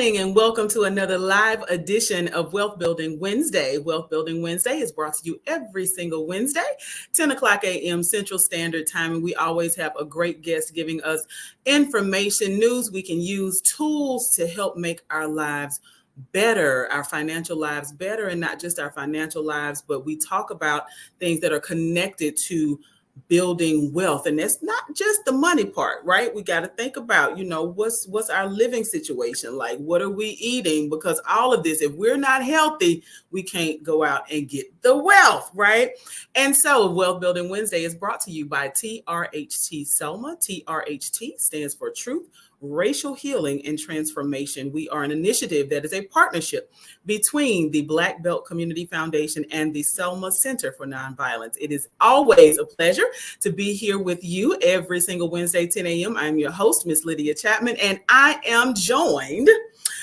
morning and welcome to another live edition of Wealth Building Wednesday. Wealth Building Wednesday is brought to you every single Wednesday, 10 o'clock a.m. Central Standard Time. And we always have a great guest giving us information, news we can use, tools to help make our lives better, our financial lives better, and not just our financial lives, but we talk about things that are connected to building wealth. And that's not just the money part, right? We got to think about, what's our living situation like? What are we eating? Because all of this, if we're not healthy, we can't go out and get the wealth, right? And so Wealth Building Wednesday is brought to you by TRHT Selma. TRHT stands for Truth, Racial Healing and Transformation. We are an initiative that is a partnership between the Black Belt Community Foundation and the Selma Center for Nonviolence. It is always a pleasure to be here with you every single Wednesday, 10 a.m. I'm your host, Miss Lydia Chapman, and I am joined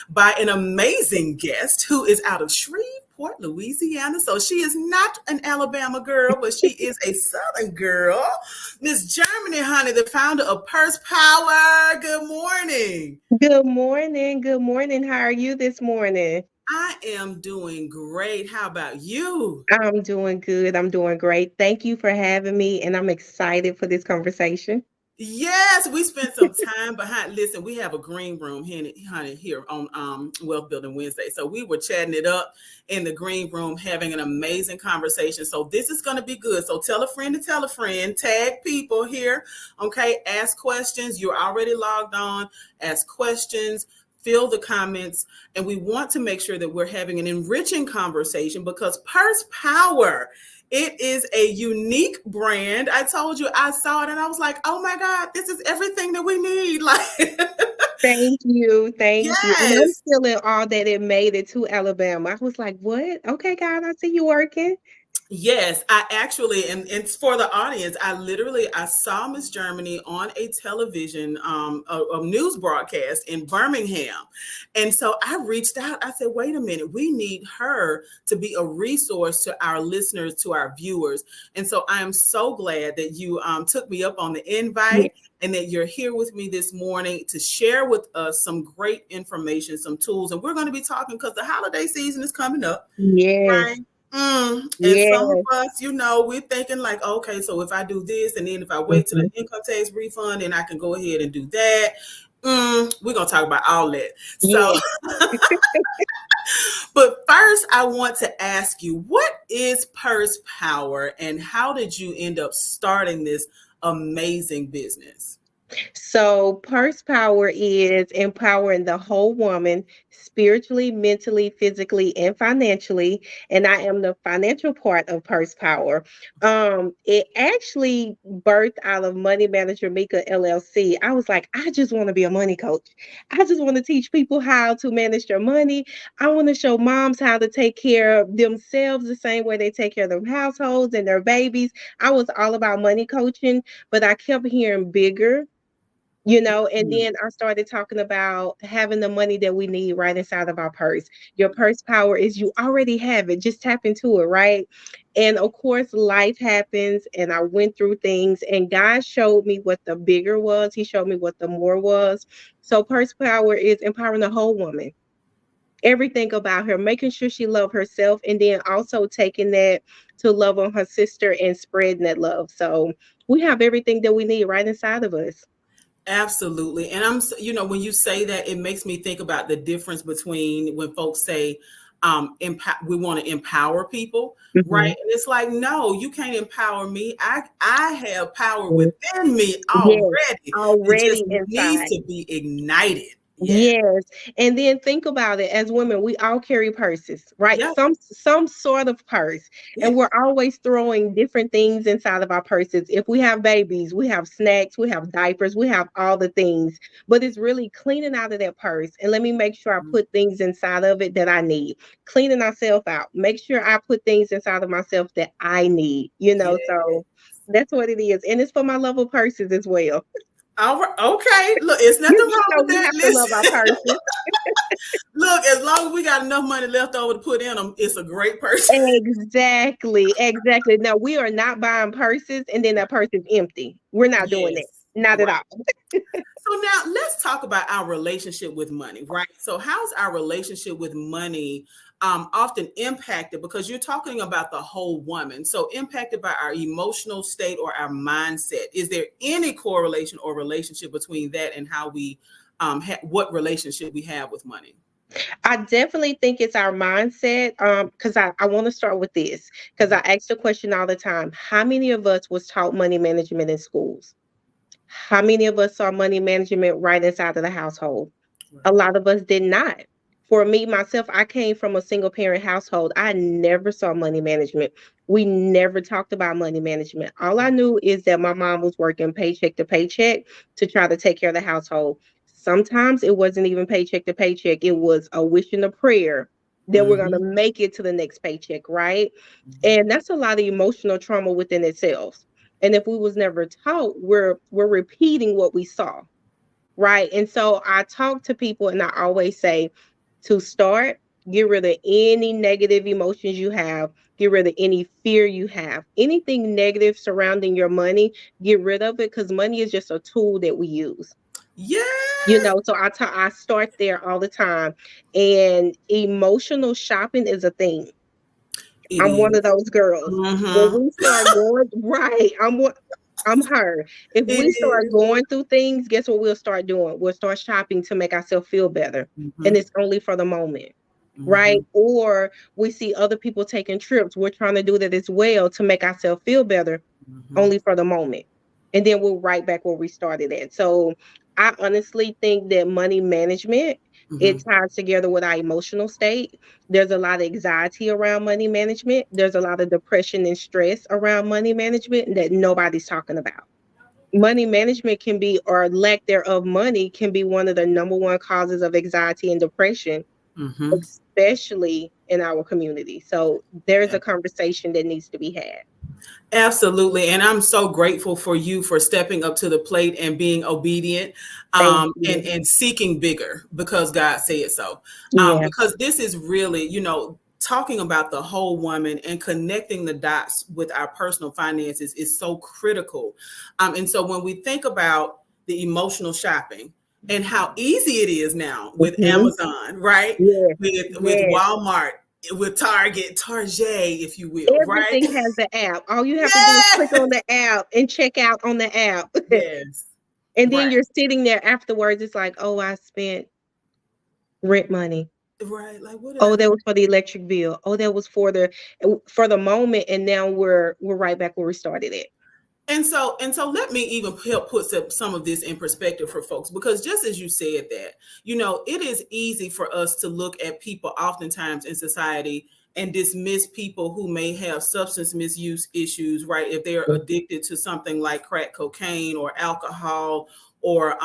by an amazing guest who is out of Shreveport, Louisiana. So she is not an Alabama girl, but she is a Southern girl. Miss Germany, honey, the founder of powHER. Good morning. Good morning. Good morning. How are you this morning? I am doing great. How about you? I'm doing good. I'm doing great. Thank you for having me, and I'm excited for this conversation. Yes, we spent some time behind. Listen, we have a green room here, honey, here on Wealth Building Wednesday. So we were chatting it up in the green room, having an amazing conversation. So this is going to be good. So tell a friend to tell a friend, tag people here. Okay, ask questions. You're already logged on. Ask questions. Fill the comments, and we want to make sure that we're having an enriching conversation because Purse Power. It is a unique brand. I told you, I saw it and I was like, oh my God, this is everything that we need. Like, Thank you. Thank you. And I'm yes. still in awe that it made it to Alabama. I was like, what? Okay, God, I see you working. Yes, I actually, and it's for the audience. I saw Miss Germany on a television, a news broadcast in Birmingham. And so I reached out. I said, wait a minute, we need her to be a resource to our listeners, to our viewers. And so I am so glad that you took me up on the invite and that you're here with me this morning to share with us some great information, some tools. And we're going to be talking because the holiday season is coming up, Yes. right? And Yes. some of us, we're thinking like, okay, so if I do this and then if I wait till the income tax refund, then I can go ahead and do that. We're going to talk about all that. So, Yes. but first, I want to ask you, what is Purse Power and how did you end up starting this amazing business? So, Purse Power is empowering the whole woman spiritually, mentally, physically, and financially. And I am the financial part of Purse Power. It actually birthed out of Money Manager Mika LLC. I was like, I just want to be a money coach. I just want to teach people how to manage their money. I want to show moms how to take care of themselves the same way they take care of their households and their babies. I was all about money coaching, but I kept hearing bigger. And then I started talking about having the money that we need right inside of our purse. Your purse power is you already have it. Just tap into it, right? And of course, life happens, and I went through things, and God showed me what the bigger was. He showed me what the more was. So purse power is empowering the whole woman. Everything about her, making sure she loves herself, and then also taking that to love on her sister and spreading that love. So we have everything that we need right inside of us. Absolutely. And when you say that, it makes me think about the difference between when folks say, we want to empower people, right? Mhm. And it's like, no, you can't empower me. I have power within me Yes, already. It just already needs inside. to be ignited. Yeah. Yes. And then think about it. As women, we all carry purses, right? Yeah. Some sort of purse. Yeah. And we're always throwing different things inside of our purses. If we have babies, we have snacks, we have diapers, we have all the things. But it's really cleaning out of that purse. And let me make sure I put things inside of it that I need. Cleaning ourselves out. Make sure I put things inside of myself that I need, Yeah. so that's what it is. And it's for my love of purses as well. All right. Okay. Look, it's nothing You wrong know with we that. have to love our Listen. purses. Look, as long as we got enough money left over to put in them, it's a great person. Exactly, exactly. Now we are not buying purses and then that purse is empty. We're not doing Yes. that. Not at Right. all. So now let's talk about our relationship with money, right? So how's our relationship with money often impacted? Because you're talking about the whole woman. So impacted by our emotional state or our mindset. Is there any correlation or relationship between that and how we, what relationship we have with money? I definitely think it's our mindset. Because I want to start with this because I Mhm. ask the question all the time: how many of us was taught money management in schools? How many of us saw money management right inside of the household? A Right. lot of us did not. For me, myself, I came from a single parent household. I never saw money management. We never talked about money management. All I knew is that my mom was working paycheck to paycheck to try to take care of the household. Sometimes it wasn't even paycheck to paycheck, it was a wish and a prayer that we're going to Mhm. make it to the next paycheck, right? Mhm. And that's a lot of emotional trauma within itself. And if we was never taught, we're repeating what we saw, right? And so I talk to people and I always say to start, get rid of any negative emotions you have, get rid of any fear you have, anything negative surrounding your money, get rid of it because money is just a tool that we use. Yes, So I start there all the time. And emotional shopping is a thing. it I'm one of is. those girls. When Mhm. we start going right, I'm her. If It we start is. going through things, guess what we'll start doing? We'll start shopping to make ourselves feel better. And Mhm. it's only for the moment, right? Mhm. Or we see other people taking trips. We're trying to do that as well to make ourselves feel better, Mhm. only for the moment. And then we'll right back where we started at. So I honestly think that money management, it Mhm. ties together with our emotional state. There's a lot of anxiety around money management. There's a lot of depression and stress around money management that nobody's talking about. Money management can be, or lack thereof money can be one of the number one causes of anxiety and depression, Mhm. especially in our community. So there's a conversation that needs to be had. Absolutely. And I'm so grateful for you for stepping up to the plate and being obedient, Thank and, you. and seeking bigger because God said so. Yeah. Because this is really, talking about the whole woman and connecting the dots with our personal finances is so critical. And so when we think about the emotional shopping and how easy it is now with Hmm. Amazon, right? Yes. With Yes. Walmart, with Target, if you will, right? Everything has the app. All you have to do is click Yes. on the app and check out on the app. Yes. And then Right. you're sitting there afterwards. It's like, oh, I spent rent money. Right. Like, what did I Oh, that do? was for the electric bill. Oh, that was for the moment. And now we're right back where we started at. And so let me even help put some of this in perspective for folks, because just as you said that, it is easy for us to look at people oftentimes in society and dismiss people who may have substance misuse issues, right? If they're addicted to something like crack cocaine or alcohol or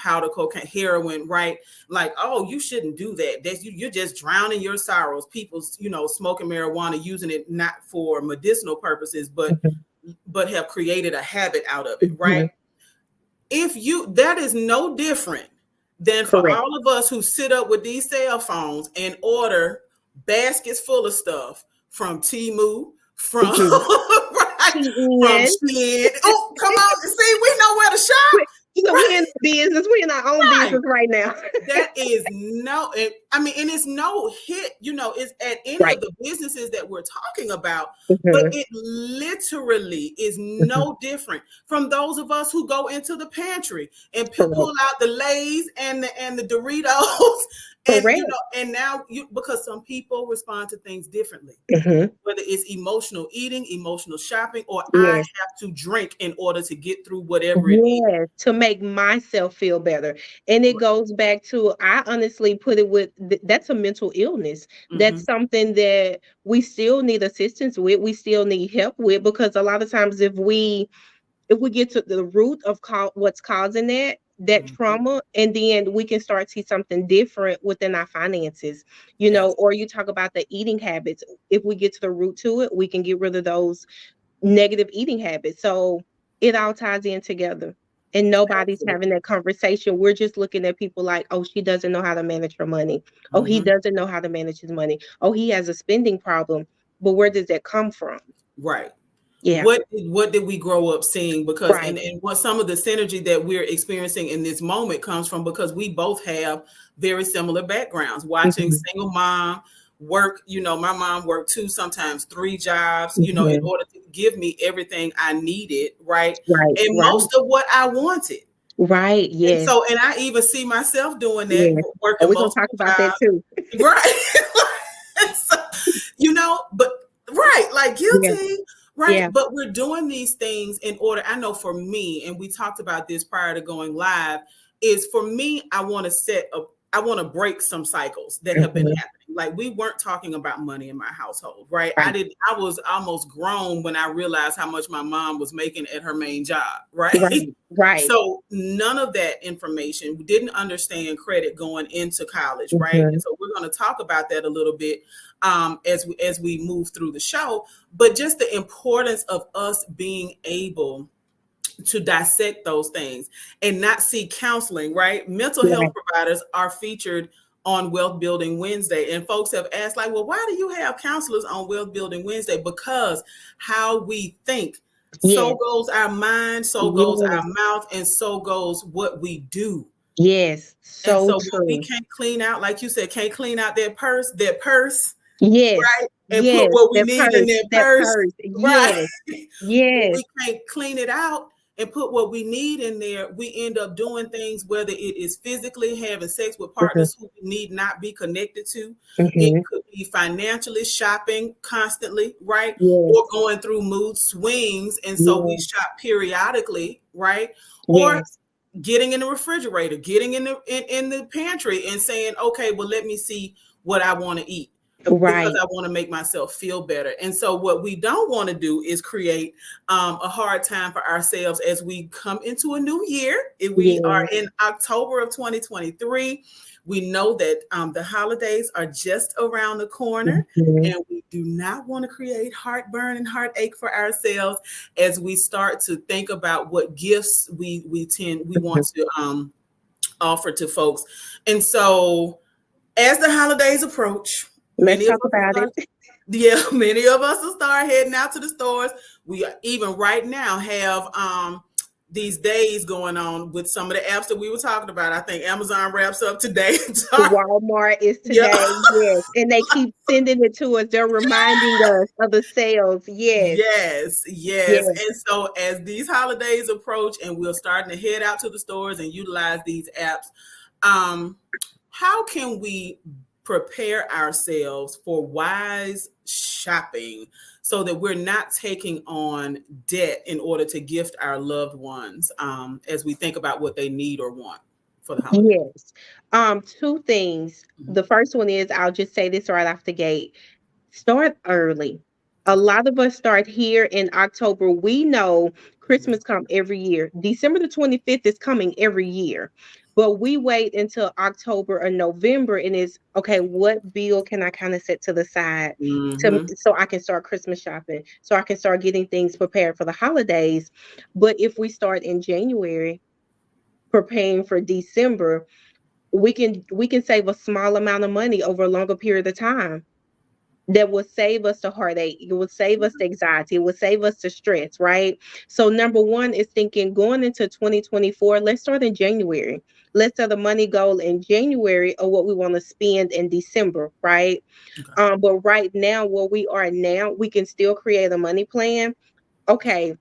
powder cocaine, heroin, right? Like, oh, you shouldn't do that. You're just drowning your sorrows. People's, smoking marijuana, using it not for medicinal purposes, but have created a habit out of it, right? Mhm. If you That is no different than for Correct. all of us who sit up with these cell phones and order baskets full of stuff from Timu, from Mhm. right, from TN. Shein. Oh, come on, see, we know where to shop, We in right? business. We in our own Right. business right now. That is no, and it's no hit, it's at any Right. of the businesses that we're talking about, but Mhm. it literally is Mhm. no different from those of us who go into the pantry and pull Correct. out the Lay's and the Doritos, and Correct. and now because some people respond to things differently, Mhm. whether it's emotional eating, emotional shopping, or I Yes. have to drink in order to get through whatever it is. Yes, to make myself feel better. And it goes back to, I honestly put it with that's a mental illness. That's Hmm. something that we still need assistance with. We still need help with, because a lot of times if we get to the root of what's causing that Hmm. trauma, and then we can start to see something different within our finances, or you talk about the eating habits. If we get to the root to it, we can get rid of those negative eating habits. So it all ties in together. And nobody's having Absolutely. that conversation. We're just looking at people like, oh, she doesn't know how to manage her money. Oh, he Hmm. doesn't know how to manage his money. Oh, he has a spending problem. But where does that come from? Right. Yeah. What did we grow up seeing? Because Right. and what some of the synergy that we're experiencing in this moment comes from, because we both have very similar backgrounds. Watching Mhm. single mom work, my mom worked two, sometimes three jobs, in Mhm. order to give me everything I needed, right? Right. And Right. most of what I wanted. Right. And Yes. so, and I even see myself doing that, Yes. Oh, working we're gonna talk multiple about that jobs. too. Right. So, but right, like Yeah. guilty, right? Yeah. But we're doing these things in order. I know for me, and we talked about this prior to going live, is for me, I want to break some cycles that have been Mhm. happening. Like, we weren't talking about money in my household, right? Right. I was almost grown when I realized how much my mom was making at her main job, Right. right? Right. So none of that information, we didn't understand credit going into college, right? And Mhm. so we're going to talk about that a little bit as we move through the show. But just the importance of us being able to dissect those things and not see counseling, right? Mental health Right. providers are featured on Wealth Building Wednesday. And folks have asked, like, well, why do you have counselors on Wealth Building Wednesday? Because how we think, so Yes. goes our mind, so goes our Yes. mouth, and so goes what we do. Yes. And So so when we true. can't clean out, like you said, can't clean out that purse, Yes. right? And put Yes. what we That need in purse. that That purse, purse. right? Yes. When Yes. we can't clean it out and put what we need in there, we end up doing things, whether it is physically having sex with Mhm. partners who we need not be connected to. It Mhm. could be financially shopping constantly, right? Or Yes. going through mood swings. And so we Yes. shop periodically, right? Or Yes. getting in the refrigerator, getting in the pantry and saying, okay, well, let me see what I want to eat because Right. I want to make myself feel better. And so what we don't want to do is create a hard time for ourselves as we come into a new year. If we are Yes. in October of 2023, we know that the holidays are just around the corner, Mhm. and we do not want to create heartburn and heartache for ourselves as we start to think about what gifts we want Mhm. to offer to folks. And so as the holidays approach, Let's many of talk us will about start, it. yeah, many of us will start heading out to the stores. We even right now have these days going on with some of the apps that we were talking about. I think Amazon wraps up today. Walmart is Yeah. today, yes. And they keep sending it to us. They're reminding us of the sales. Yes. Yes, yes. Yes. And so as these holidays approach and we're starting to head out to the stores and utilize these apps, um, how can we prepare ourselves for wise shopping so that we're not taking on debt in order to gift our loved ones as we think about what they need or want for the holiday? Yes. Two things. Mhm. The first one is I'll just say this right off the gate. Start early. A lot of us start here in October. We know Christmas come every year. December the 25th is coming every year. But we wait until October or November and it's okay, what bill can I kind of set to the side to Mhm. so I can start Christmas shopping, so I can start getting things prepared for the holidays. But if we start in January preparing for December, we can save a small amount of money over a longer period of time that will save us the heartache. It will save us the anxiety. It will save us the stress, right? So number one is thinking going into 2024, let's start in January. Let's set a money goal in January of what we want to spend in December, right? Okay. But right now, where we are now, we can still create a money plan. Okay,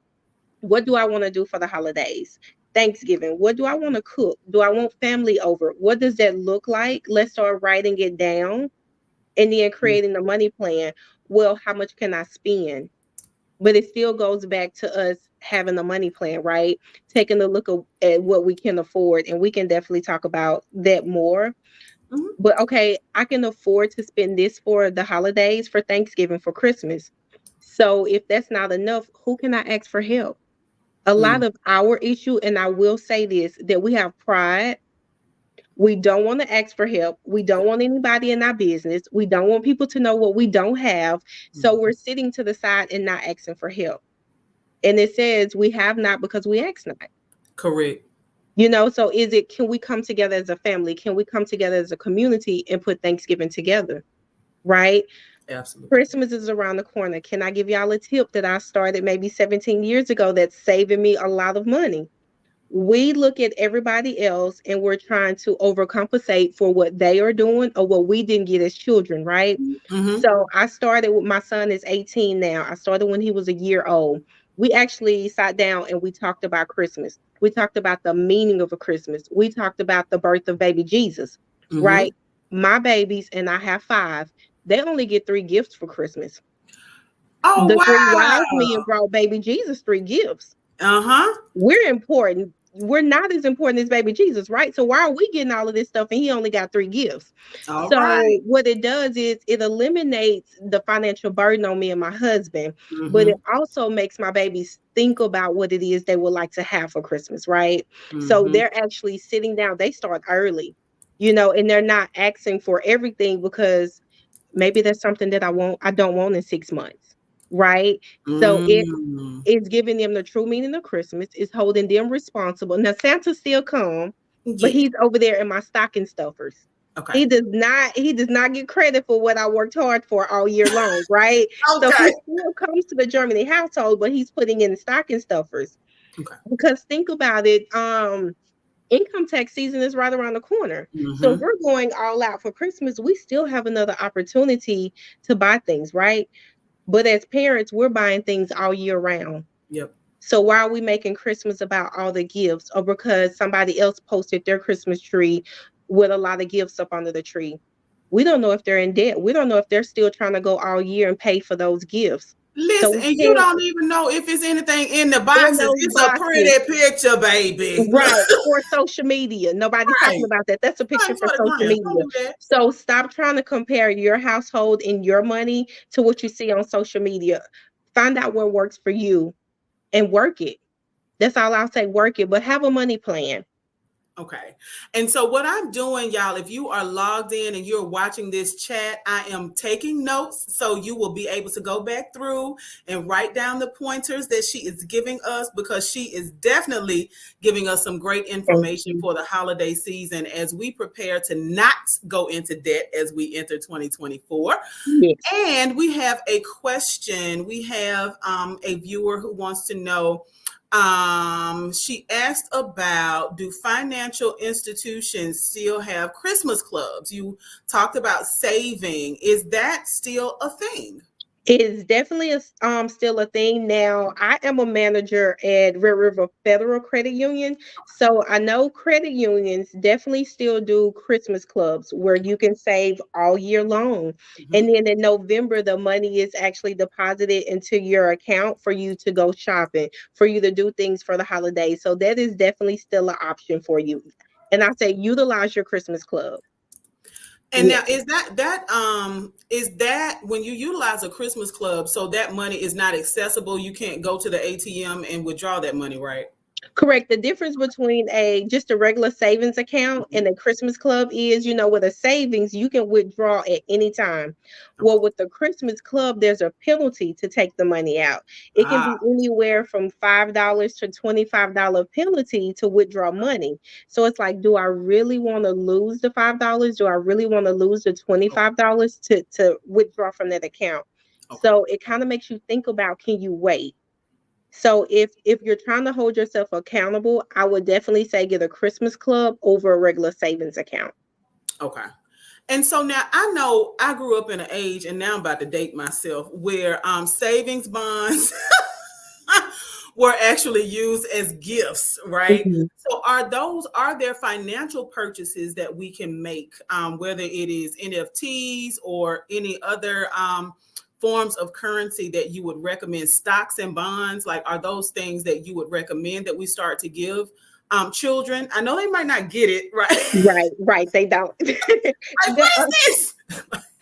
what do I want to do for the holidays? Thanksgiving. What do I want to cook? Do I want family over? What does that look like? Let's start writing it down and then creating a money plan. Well, how much can I spend? But it still goes back to us having a money plan, right? Taking a look at what we can afford. And we can definitely talk about that more. Mhm. But okay, I can afford to spend this for the holidays, for Thanksgiving, for Christmas. So if that's not enough, who can I ask for help? A lot Mm. of our issue, and I will say this, that we have pride. We don't want to ask for help. We don't want anybody in our business. We don't want people to know what we don't have. So we're Mhm. sitting to the side and not asking for help. And it says we have not because we ask not. Correct. So is it, can we come together as a family? Can we come together as a community and put Thanksgiving together? Right? Absolutely. Christmas is around the corner. Can I give y'all a tip that I started maybe 17 years ago that's saving me a lot of money? We look at everybody else and we're trying to overcompensate for what they are doing or what we didn't get as children, right? Mm-hmm. So I started with my son is 18 now. I started when he was a year old. We actually sat down and we talked about Christmas. We talked about the meaning of a Christmas. We talked about the birth of baby Jesus, Mm-hmm. right? My babies, and I have five, they only get three gifts for Christmas. Oh The three wow. wise men brought baby Jesus three gifts. Uh-huh. We're important. We're not as important as baby Jesus, right? So why are we getting all of this stuff and he only got three gifts? All right. So what it does is it eliminates the financial burden on me and my husband, but it Mm-hmm. also makes my babies think about what it is they would like to have for Christmas, right? So Mm-hmm. they're actually sitting down. They start early, and they're not asking for everything because maybe there's something that I don't want in 6 months, right? So Mm. it's giving them the true meaning of Christmas. It's holding them responsible. Now Santa still come, but Yeah. he's over there in my stocking stuffers. Okay. He does not get credit for what I worked hard for all year long, right? So Okay. he still comes to the Germany household, but he's putting in stocking stuffers. Okay. Because think about it, income tax season is right around the corner. So if Mm-hmm. we're going all out for Christmas, we still have another opportunity to buy things, right? But as parents, we're buying things all year round. Yep. So why are we making Christmas about all the gifts or because somebody else posted their Christmas tree with a lot of gifts up under the tree? We don't know if they're in debt. We don't know if they're still trying to go all year and pay for those gifts. So Listen, we and you can't don't even know if it's anything in the in boxes. those It's a boxes. pretty picture, baby. Right, for social media. Nobody's talking Right. about that. That's a picture Right for for the social gram. Don't media. do that. So stop trying to compare your household and your money to what you see on social media. Find out what works for you and work it. That's all I'll say, work it, but have a money plan. Okay. And so what I'm doing, y'all, if you are logged in and you're watching this chat, I am taking notes so you will be able to go back through and write down the pointers that she is giving us because she is definitely giving us some great Thank information you. for the holiday season as we prepare to not go into debt as we enter 2024. Yes. And we have a question. We have a viewer who wants to know. She asked about, do financial institutions still have Christmas clubs? You talked about saving. Is that still a thing? It is definitely still a thing now. I am a manager at Red River Federal Credit Union, so I know credit unions definitely still do Christmas clubs where you can save all year long, and Mhm. then in November the money is actually deposited into your account for you to go shopping, for you to do things for the holidays. So that is definitely still an option for you. And I say utilize your Christmas club. And now Yes. is that when you utilize a Christmas club, so that money is not accessible, you can't go to the ATM and withdraw that money, right? Correct. The difference between a just a regular savings account Mhm. and a Christmas club is, with a savings, you can withdraw at any time. Okay. Well, with the Christmas club, there's a penalty to take the money out. It can Ah, be anywhere from $5 to $25 penalty to withdraw money. So it's like, do I really want to lose the $5? Do I really want to lose the okay. $25 to withdraw from that account? Okay. So it kind of makes you think about, can you wait? So if you're trying to hold yourself accountable, I would definitely say get a Christmas club over a regular savings account. Okay. And so now I know I grew up in an age, and now I'm about to date myself, where savings bonds were actually used as gifts, right? Mhm. So are there financial purchases that we can make, whether it is NFTs or any other forms of currency that you would recommend, stocks and bonds? Like, are those things that you would recommend that we start to give children? I know they might not get it, right? Right, right. They don't. Like, The- what is this?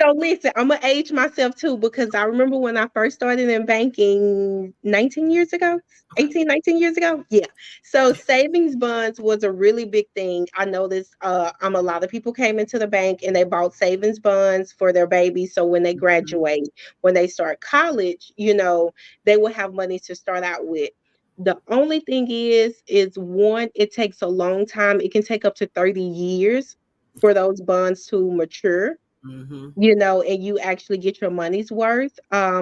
So listen, I'm gonna age myself too because I remember when I first started in banking 19 years ago, Okay. 18, 19 years ago. Yeah. So savings bonds was a really big thing. I noticed a lot of people came into the bank and they bought savings bonds for their babies. So when they Mhm. graduate, when they start college, they will have money to start out with. The only thing is one, it takes a long time. It can take up to 30 years for those bonds to mature. Mm-hmm. And you actually get your money's worth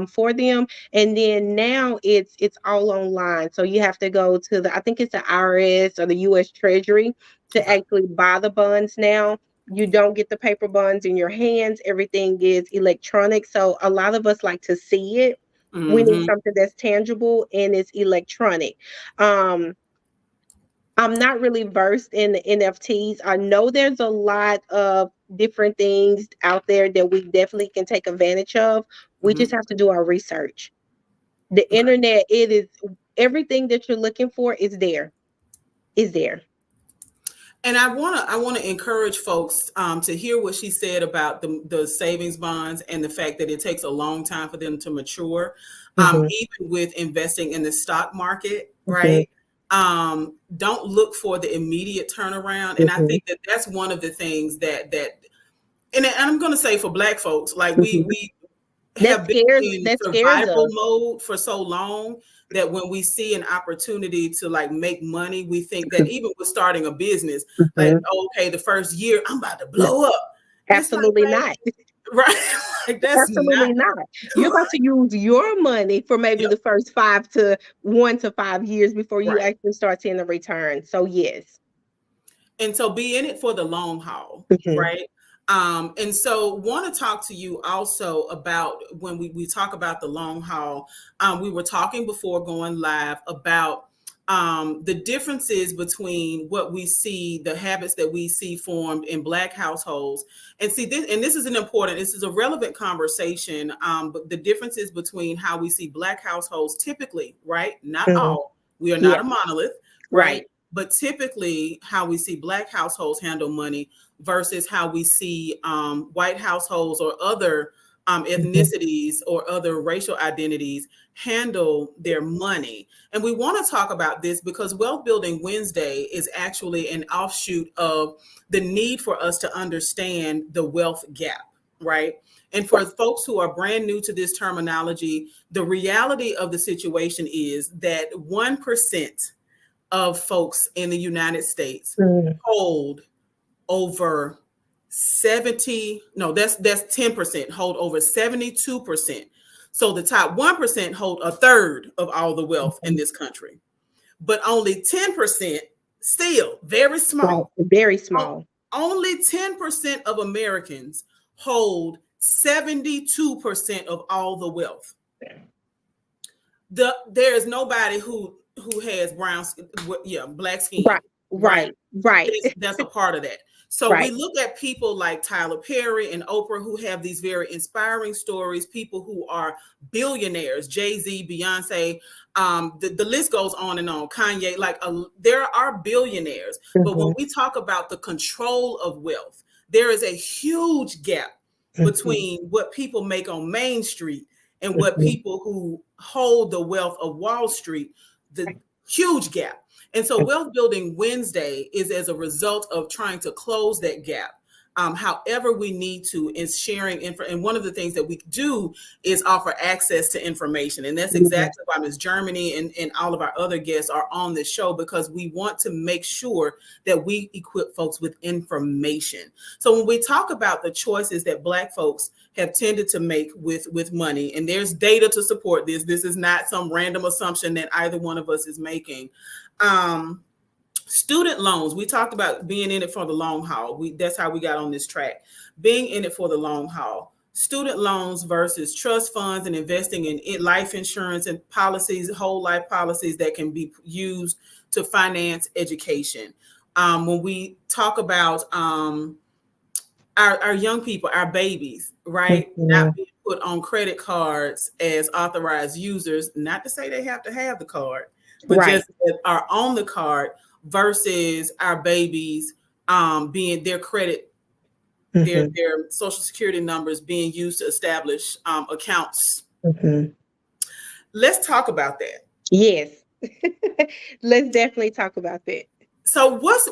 for them. And then now it's all online. So you have to go to I think it's the IRS or the US Treasury to Okay. actually buy the bonds now. You don't get the paper bonds in your hands. Everything is electronic. So a lot of us like to see it. We need Mm-hmm. something that's tangible and it's electronic. Um, I'm not really versed in the NFTs. I know there's a lot of different things out there that we definitely can take advantage of. We Mm-hmm. just have to do our research. The Okay. internet, it is everything that you're looking for is there. Is there. And I wanna encourage folks to hear what she said about the savings bonds and the fact that it takes a long time for them to mature, Hmm. even with investing in the stock market, Hmm. right? Don't look for the immediate turnaround, and I Hmm. think that that's one of the things that and I'm going to say for Black folks, like Hmm. we That have been scares in that scares survival us. mode for so long that when we see an opportunity to like make money, we think that even with starting a business, like, Hmm. okay, the first year I'm about to No, blow up. It's like, absolutely not. right? Like that's not Absolutely not. You're about to use your money for maybe yep, the first 1 to 5 years before you right. actually start seeing the return. So yes. And so be in it for the long haul, Mhm, right? And so want to talk to you also about when we talk about the long haul. We were talking before going live about the differences between what we see, the habits that we see formed in Black households, and see this. And this is a relevant conversation. But the differences between how we see Black households typically, right? Not mhm. all. We are not Yeah, a monolith, right? right. But typically how we see Black households handle money versus how we see white households or other Mhm, ethnicities or other racial identities handle their money. And we want to talk about this because Wealth Building Wednesday is actually an offshoot of the need for us to understand the wealth gap, right? And for folks who are brand new to this terminology, the reality of the situation is that 1% of folks in the United States mhm, hold over 70, no, that's 10% hold over 72%. So the top 1% hold a third of all the wealth in mhm. this country. But only 10%, still very Right. small. Very small. Only 10% of Americans hold 72% of all the wealth. There is nobody who has yeah, black skin, Right. right? Right. Right. That's a part of that. So we Right. look at people like Tyler Perry and Oprah who have these very inspiring stories, people who are billionaires, Jay-Z, Beyonce, the list goes on and on, Kanye, there are billionaires. But when Mhm, we talk about the control of wealth, there is a huge gap mhm, between what people make on Main Street and what mhm. people who hold the wealth of Wall Street, the huge gap. And so Wealth Building Wednesday is as a result of trying to close that gap. However, we need to in sharing info. And one of the things that we do is offer access to information. And that's Yes. exactly why Ms. Germany and all of our other guests are on this show, because we want to make sure that we equip folks with information. So when we talk about the choices that Black folks have tended to make with money, and there's data to support this is not some random assumption that either one of us is making. um Student loans, we talked about being in it for the long haul. That's how we got on this track, being in it for the long haul. Student loans versus trust funds and investing in life insurance and policies, whole life policies that can be used to finance education. When we talk about our young people, our babies, right? Not Mhm. being put on credit cards as authorized users, not to say they have to have the card, but Right. just that are on the card versus our babies being their credit, Mhm, their social security numbers being used to establish accounts. mhm. Let's talk about that. Yes. Let's definitely talk about that. So what's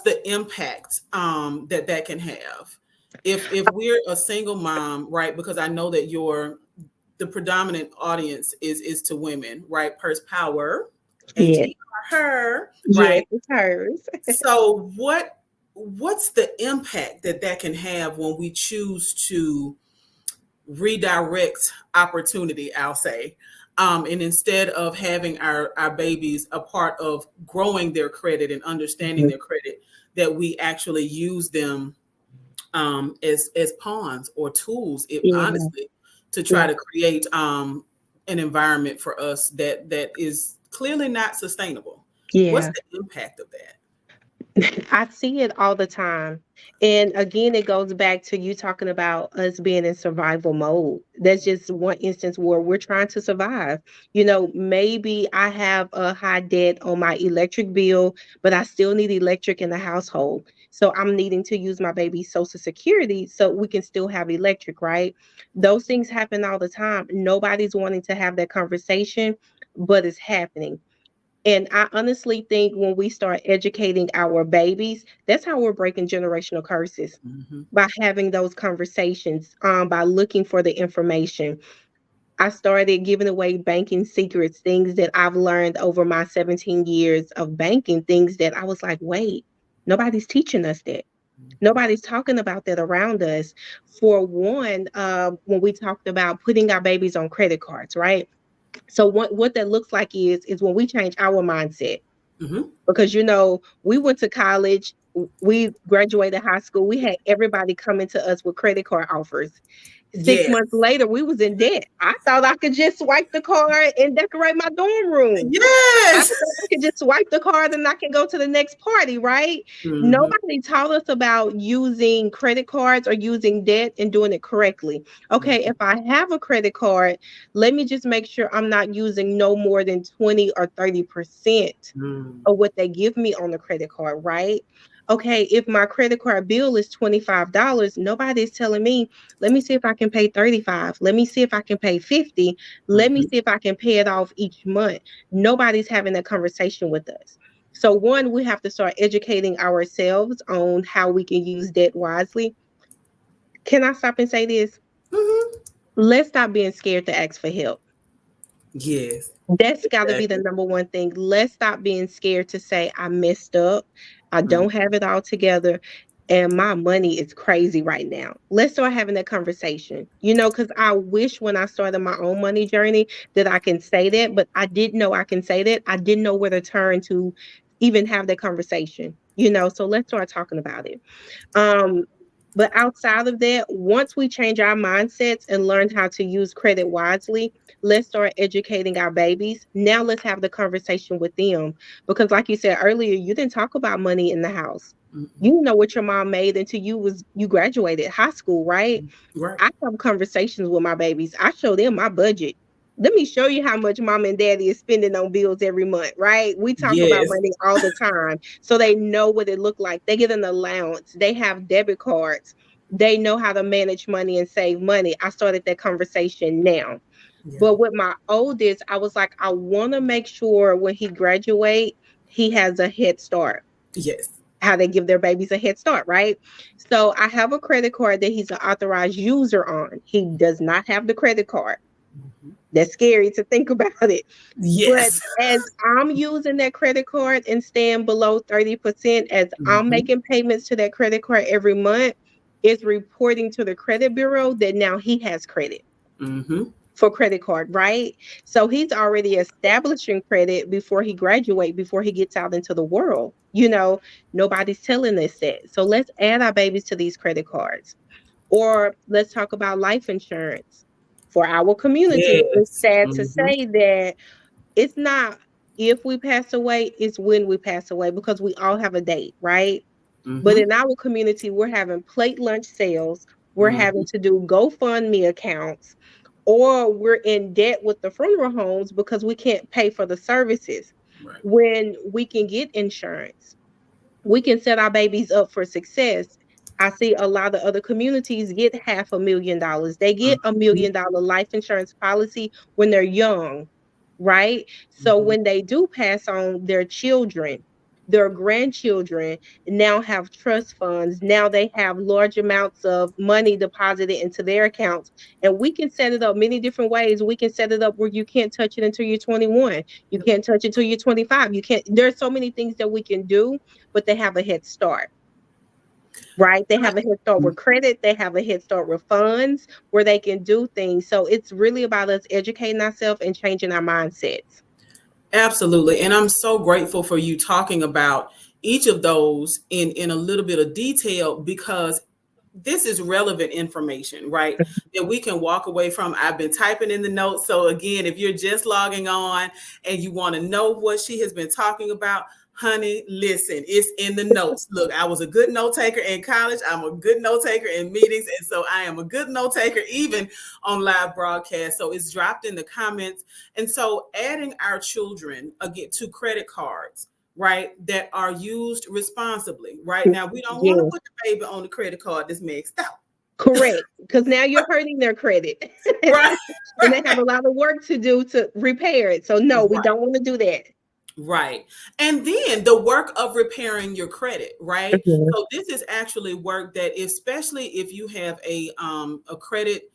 the impact that can have if we're a single mom, right? Because I know that the predominant audience is to women, right? Purse power, Yes. her, Yes, right? it's hers. So what? what's the impact that that can have when we choose to redirect opportunity, I'll say. And instead of having our babies a part of growing their credit and understanding Mhm. their credit, that we actually use them as pawns or tools, it Yeah, honestly, to try yeah, to create an environment for us that is clearly not sustainable. What's yeah. the impact of that? I see it all the time. And again, it goes back to you talking about us being in survival mode. That's just one instance where we're trying to survive. Maybe I have a high debt on my electric bill, but I still need electric in the household. So I'm needing to use my baby's social security so we can still have electric, right? Those things happen all the time. Nobody's wanting to have that conversation, but it's happening. And I honestly think when we start educating our babies, that's how we're breaking generational curses, Hmm. by having those conversations, by looking for the information. I started giving away banking secrets, things that I've learned over my 17 years of banking, things that I was like, wait, nobody's teaching us that. Nobody's talking about that around us. For one, when we talked about putting our babies on credit cards, right? So what that looks like is when we change our mindset, Hmm. because we went to college, we graduated high school, we had everybody coming to us with credit card offers. 6 Yes. months later, we was in debt. I thought I could just swipe the card and decorate my dorm room. I Yes. thought I could just swipe the card and I can go to the next party, right? Hmm. Nobody taught us about using credit cards or using debt and doing it correctly. Okay, if I have a credit card, let me just make sure I'm not using no more than 20 or 30% Hmm. of what they give me on the credit card, right? Okay, if my credit card bill is $25, nobody's telling me, let me see if I can pay 35. Let me see if I can pay 50. Let me Hmm. see if I can pay it off each month. Nobody's having that conversation with us. So one, we have to start educating ourselves on how we can use debt wisely. Can I stop and say this? Hmm. Let's stop being scared to ask for help. Yes. That's got to be the Exactly. number one thing. Let's stop being scared to say, I messed up. I Mm. don't have it all together. And my money is crazy right now. Let's start having that conversation. Because I wish when I started my own money journey that I can say that, but I didn't know I can say that. I didn't know where to turn to even have that conversation. So let's start talking about it. Um, but outside of that, once we change our mindsets and learn how to use credit wisely, let's start educating our babies. Now let's have the conversation with them. Because like you said earlier, you didn't talk about money in the house. You Mm-mm. didn't know what your mom made until you graduated high school, right? Right. I have conversations with my babies. I show them my budget. Let me show you how much mom and daddy is spending on bills every month, right? We talk about Yes. money all the time. So they know what it look like. They get an allowance. They have debit cards. They know how to manage money and save money. I started that conversation now. Yeah. But with my oldest, I was like, I want to make sure when he graduate, he has a head start, Yes. how they give their babies a head start, right? So I have a credit card that he's an authorized user on. He does not have the credit card. Mhm. That's scary to think about it. But Yes. as I'm using that credit card and staying below 30%, as I'm Hmm. making payments to that credit card every month, it's reporting to the credit bureau that now he has credit Hmm. for credit card, right? So he's already establishing credit before he graduate, before he gets out into the world. Nobody's telling us that. So let's add our babies to these credit cards. Or let's talk about life insurance. For our community, it's Yes. sad to Hmm. say that it's not if we pass away, it's when we pass away, because we all have a date, right? But Hmm. in our community, we're having plate lunch sales. We're having Hmm. to do GoFundMe accounts, or we're in debt with the funeral homes because we can't pay for the services Right. when we can get insurance. We can set our babies up for success. I see a lot of other communities get $500,000. They get a Hmm. $1 million life insurance policy when they're young, right? So Hmm. when they do pass on, their children, their grandchildren now have trust funds. Now they have large amounts of money deposited into their accounts. And we can set it up many different ways. We can set it up where you can't touch it until you're 21. You Yep. can't touch it until you're 25. You can't, there's so many things that we can do, but they have a head start. right? They have a head start with credit, they have a head start with funds where they can do things. So it's really about us educating ourselves and changing our mindsets. Absolutely. And I'm so grateful for you talking about each of those in a little bit of detail, because this is relevant information, right? That we can walk away from. I've been typing in the notes. So again, if you're just logging on and you want to know what she has been talking about, honey, listen, it's in the notes. Look, I was a good note taker in college. I'm a good note taker in meetings. And so I am a good note taker even on live broadcast. So it's dropped in the comments. And so adding our children again to credit cards, right, that are used responsibly. Right now, we don't want to Yeah, put the baby on the credit card that's maxed out. correct. Because now you're hurting their credit. Right, And they have right, a lot of work to do to repair it. So no, we right. don't want to do that. Right. And then the work of repairing your credit, right? Mhm. So this is actually work that, especially if you have a credit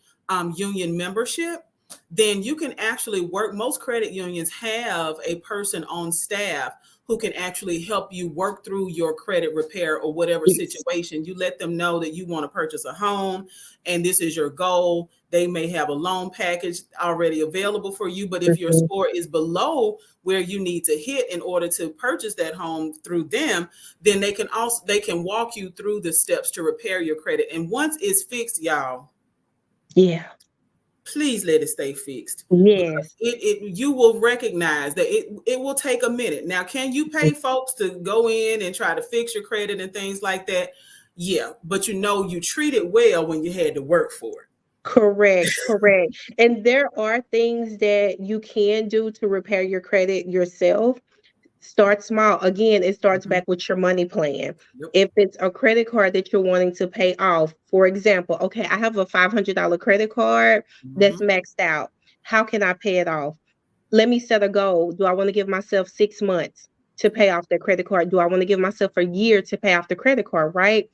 union membership, then you can actually work. Most credit unions have a person on staff who can actually help you work through your credit repair or whatever Yes. situation. You let them know that you want to purchase a home and this is your goal. They may have a loan package already available for you, but if your Mhm. score is below where you need to hit in order to purchase that home through them, then they can walk you through the steps to repair your credit. And once it's fixed, y'all, Yeah. please let it stay fixed, because Yes. you will recognize that it will take a minute. Now, can you pay folks to go in and try to fix your credit and things like that? Yeah, but you treated well when you had to work for it. Correct, correct. And there are things that you can do to repair your credit yourself. Start small. Again, it starts Mhm. back with your money plan. Yep. If it's a credit card that you're wanting to pay off, for example, okay, I have a $500 credit card that's Mhm. maxed out. How can I pay it off? Let me set a goal. Do I want to give myself 6 months to pay off the credit card? Do I want to give myself a year to pay off the credit card, right?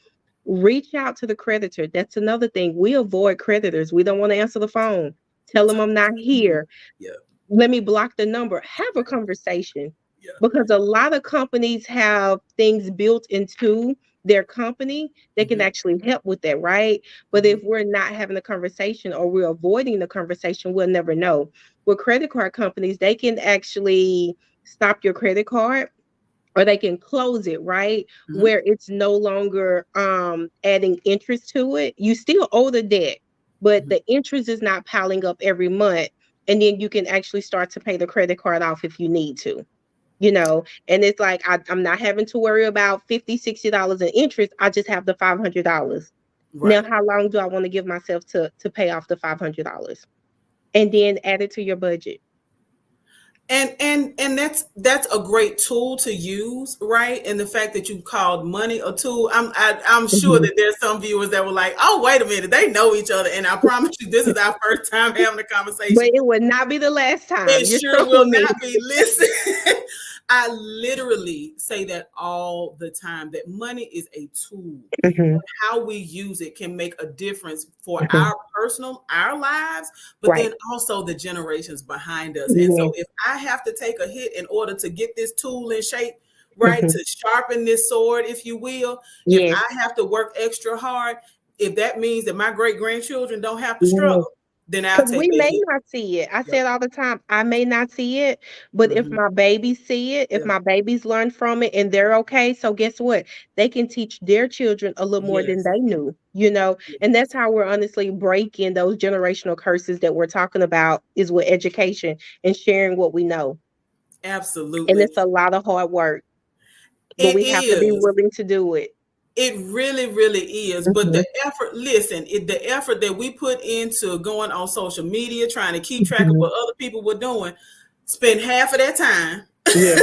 Reach out to the creditor. That's another thing. We avoid creditors. We don't want to answer the phone. Tell them I'm not Mhm. here. Yeah. Let me block the number. Have a conversation, Yeah. because a lot of companies have things built into their company that can Mhm. actually help with that, right? But Mhm. if we're not having a conversation or we're avoiding the conversation, we'll never know. With credit card companies, they can actually stop your credit card, or they can close it, right? Mhm. Where it's no longer adding interest to it. You still owe the debt, but Mhm. the interest is not piling up every month. And then you can actually start to pay the credit card off if you need to, and it's like I'm not having to worry about 50, $60 in interest. I just have the $500. Now, Right. how long do I want to give myself to pay off the $500? And then add it to your budget. And that's a great tool to use, right? And the fact that you called money a tool, I'm sure Mhm. that there's some viewers that were like, oh, wait a minute, they know each other, and I promise you, this is our first time having a But conversation. it would not be the last It time. You're sure stuck will with me. not be. Listen, I literally say that all the time, that money is a tool. Mhm, How we use it can make a difference for mhm. our lives, but Right. then also the generations behind us. And Yeah. so if I have to take a hit in order to get this tool in shape, right, Mhm. to sharpen this sword, if you will, if Yes. I have to work extra hard, if that means that my great grandchildren don't have to Yes. struggle, then I'll 'Cause take we that may hit. not see it. I say Yep. it all the time. I may not see it, but if Hmm. my babies see it, if Yeah. my babies learn from it and they're okay, so guess what? They can teach their children a little more than Yes. they knew. And Yes. that's how we're honestly breaking those generational curses that we're talking about, is with education and sharing what we know. And Absolutely. it's a lot of hard work, but It we have to be is. willing to do it. It really, really is. But the Mhm, effort, listen, the effort that we put into going on social media, trying to keep track of mhm. what other people were doing, spend half of that time Yes,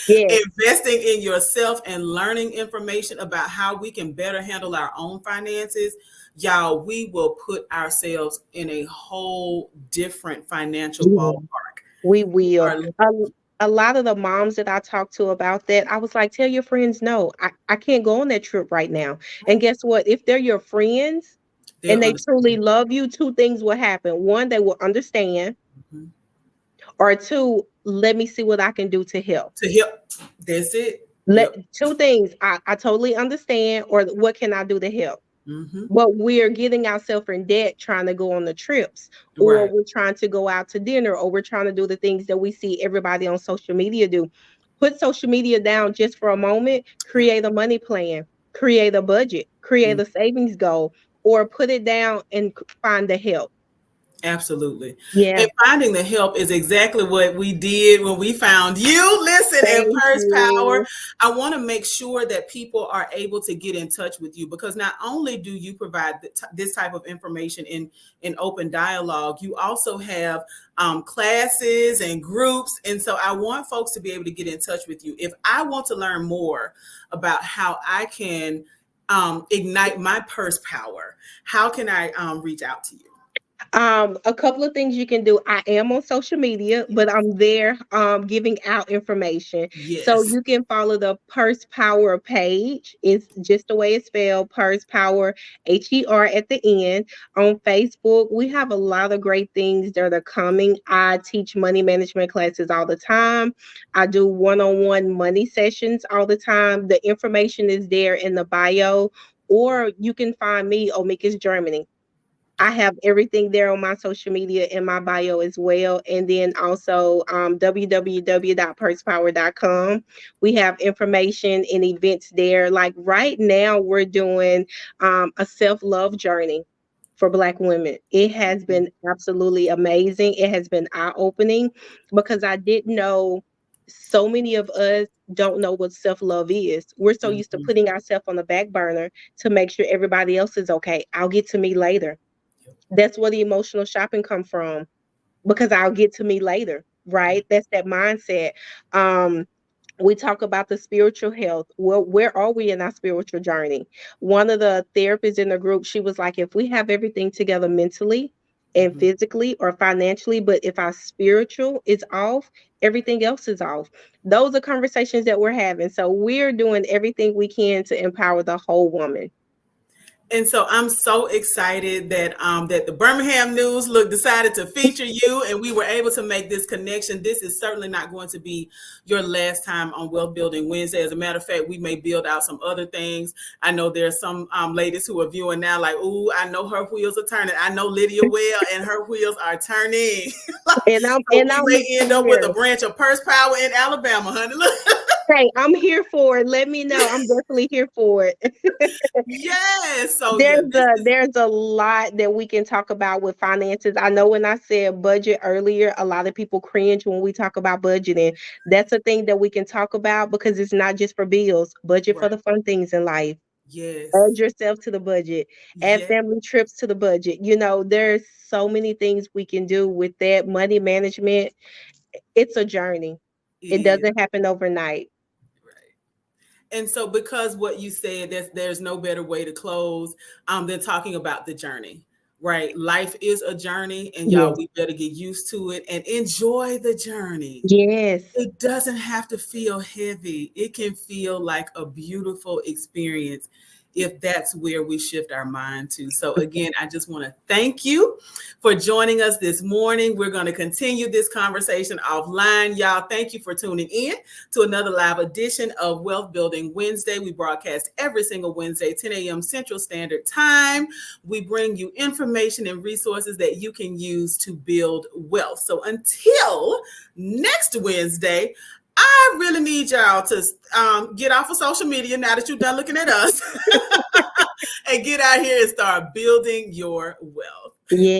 yes. investing in yourself and learning information about how we can better handle our own finances. Y'all, we will put ourselves in a whole different financial Yeah. ballpark. We We will. are, A lot of the moms that I talked to about that, I was like, tell your friends no, I can't go on that trip right now. And guess what? If they're your friends they'll and they truly understand. love you, two things will happen. One, they will understand, Mhm. or two, let me see what I can do to help. To help. That's it. Yep. Two things. I totally understand, or what can I do to help? Hmm. But we're getting ourselves in debt trying to go on the trips, or Right. we're trying to go out to dinner, or we're trying to do the things that we see everybody on social media do. Put social media down just for a moment, Yep. create a money plan, create a budget, create Mm. a savings goal, or put it down and find the help. Absolutely. Yeah, And finding the help is exactly what we did when we found you. Listen, at thank Purse Power, you. I want to make sure that people are able to get in touch with you, because not only do you provide this type of information in open dialogue, you also have classes and groups. And so I want folks to be able to get in touch with you. If I want to learn more about how I can ignite my purse power, how can I reach out to you? A couple of things you can do. I am on social media, but I'm there giving out information. So Yes. you can follow the Purse Power page. It's just the way it's spelled, Purse Power, HER at the end. On Facebook, we have a lot of great things that are coming. I teach money management classes all the time. I do one-on-one money sessions all the time. The information is there in the bio, or you can find me, Omekuis Germany. I have everything there on my social media in my bio as well. And then also www.pursepower.com. We have information and events there. Like right now, we're doing a self love journey for Black women. It has been absolutely amazing. It has been eye opening because I didn't know, so many of us don't know what self love is. We're so used to Mhm. putting ourselves on the back burner to make sure everybody else is okay. I'll get to me later. That's where the emotional shopping come from, because I'll get to me later, Yeah. right? That's that mindset. Um, we talk about the spiritual health. Well, where are we in our spiritual journey? One of the therapists in the group, she was like, if we have everything together mentally and Mhm. physically or financially, but if our spiritual is off, everything else is off. Those are conversations that we're having. So we're doing everything we can to empower the whole woman. And so I'm so excited that that the Birmingham News look decided to feature you, and we were able to make this connection. This is certainly not going to be your last time on Wealth Building Wednesday. As a matter of fact, we may build out some other things. I know there are some ladies who are viewing now, like, "Ooh, I know her wheels are turning. I know Lydia well, and her wheels are turning." And I'm So and we I'm may end up with here. a branch of Purse Power in Alabama, honey. Look. Hey, I'm here for it. Let me know. I'm definitely here for it. Yes. So yeah, There's this a is there's a lot that we can talk about with finances. I know when I said budget earlier, a lot of people cringe when we talk about budgeting. That's a thing that we can talk about because it's not just for bills. Budget for right. the fun things in life. Add Yes. yourself to the budget. Add Yes, family trips to the budget. There's so many things we can do with that money management. It's a journey. it It is. doesn't happen overnight. Right. And so, because what you said, there's no better way to close than talking about the journey, right? Life is a journey, and y'all, Yes. we better get used to it and enjoy the journey. Yes. It doesn't have to feel heavy. It can feel like a beautiful experience if that's where we shift our mind to. So, again, I just want to thank you for joining us this morning. We're going to continue this conversation offline. Y'all, thank you for tuning in to another live edition of Wealth Building Wednesday. We broadcast every single Wednesday, 10 a.m. Central Standard Time. We bring you information and resources that you can use to build wealth. So, until next Wednesday, I really need y'all to get off of social media now that you're done looking at us and get out here and start building your wealth. Yeah.